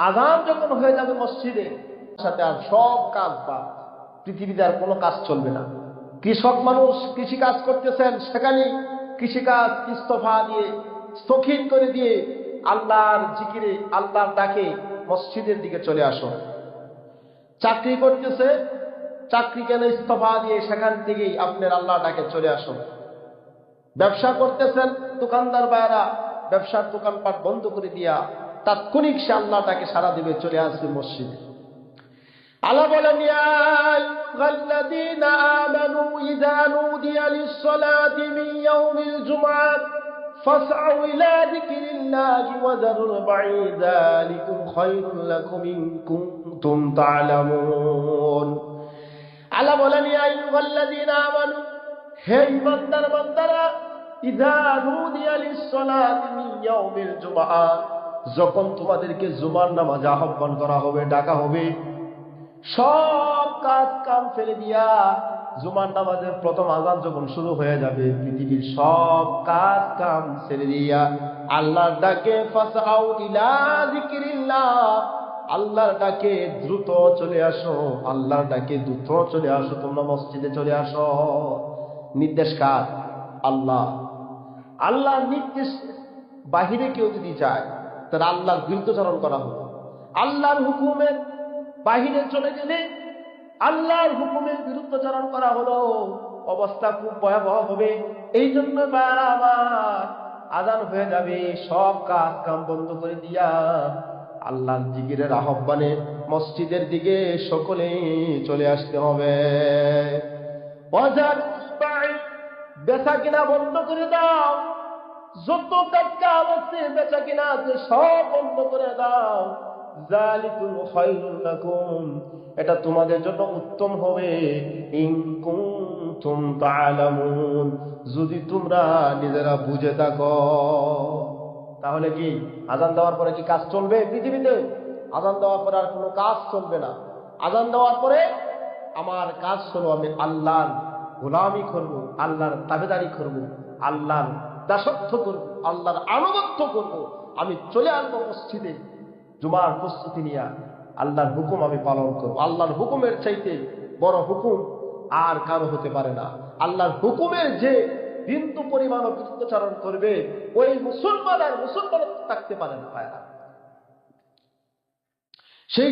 আযান যখন হয়ে যাবে মসজিদে সাথে আর সব কাজ বাদ, পৃথিবীতে আর কোনো কাজ চলবে না। কৃষক মানুষ কৃষি কাজ করতেছেন, সেখানে কৃষিকাজ ইস্তফা দিয়ে স্থগিত করে দিয়ে আল্লাহর জিকিরে আল্লাহর ডাকে মসজিদের দিকে চলে আসো। চাকরি করতেছে, চাকরি কেন ইস্তফা দিয়ে সেখান থেকেই আপনার আল্লাহ ডাকে চলে আসো। ব্যবসা করতেছেন, দোকানদার ভাইরা ব্যবসার দোকানপাট বন্ধ করে দিয়া তাৎক্ষণিক সে আল্লাহ ডাকে সাড়া দিবে, চলে আসবে মসজিদে। আল্লাহ বলেন, ইয়া আইয়ুহাল্লাযীনা আমানু ইযা নুদিয়া লিস-সালাতি মিন ইয়াউমিল জুমআহ ফাসআউ ইলা যিকরিল্লাহি ওয়া যারুল বাই'আ যালিকুম খায়রুল লাকুম ইন কুনতুম তা'লামুন। আল্লাহ বলেন, ইয়া আইয়ুহাল্লাযীনা আমানু, হে ঈমানদার বান্দারা, ইযা নুদিয়া লিস-সালাতি মিন ইয়াউমিল জুমআহ, যখন তোমাদেরকে জুমার নামাজে আহ্বান করা হবে, ডাকা হবে, সব কাজ কাম ফেলে দিয়া জুমার নামাজের প্রথম আযান যখন শুরু হয়ে যাবে, পৃথিবীর সব কাজ কাম ছেড়ে দিয়া আল্লাহর ডাকে ফাসআউ ইলা যিকরিল্লাহ, আল্লাহর ডাকে দ্রুত চলে আসো, আল্লাহর ডাকে দ্রুত চলে আসো, তোমরা মসজিদে চলে আসো। নির্দেশ কার? আল্লাহ। আল্লাহর নির্দেশ বাহিরে কেউ যদি যায় তাহলে আল্লাহর বিরুদ্ধাচরণ করা হবে। আল্লাহর হুকুমের বাহিরে চলে গেলে আল্লাহর হুকুমের বিরুদ্ধাচরণ করা হলো, অবস্থা খুব ভয়াবহ হবে। এই জন্য আমার আযান হয়ে যাবে, সব কাজ কাম বন্ধ করে দিয়া আল্লাহর জিকিরের আহ্বানে মসজিদের দিকে সকলে চলে আসতে হবে। বেচা কিনা বন্ধ করে দাও, যত কাজ আছে বেচা কিনা আছে সব বন্ধ করে দাও। যালিকুম খায়রুল লাকুম, এটা তোমাদের জন্য উত্তম হবে, ইন কুনতুম তা'লামুন, যদি তোমরা নিজেরা বুঝে থাকো। তাহলে কি আযান দেওয়ার পরে কি কাজ চলবে পৃথিবীতে? আযান দেওয়ার পরে আর কোনো কাজ চলবে না। আযান দেওয়ার পরে আমার কাজ হলো আমি আল্লাহর গোলামি করব, আল্লাহর তাবেদারি করব, আল্লাহর দাসত্ব করব, আল্লাহর আনুগত্য করব। আমি চলে আসবো মসজিদে জুমার প্রস্তুতি নিয়ে, আল্লাহর হুকুম আমি পালন করব। আল্লাহর হুকুমের চাইতে বড় হুকুম আর কারো হতে পারে না। আল্লাহর হুকুমের যে বিন্দু পরিমাণও বিরুদ্ধাচরণ করবে, ওই মুসলমান আর মুসলমান থাকতে পারে না। সেই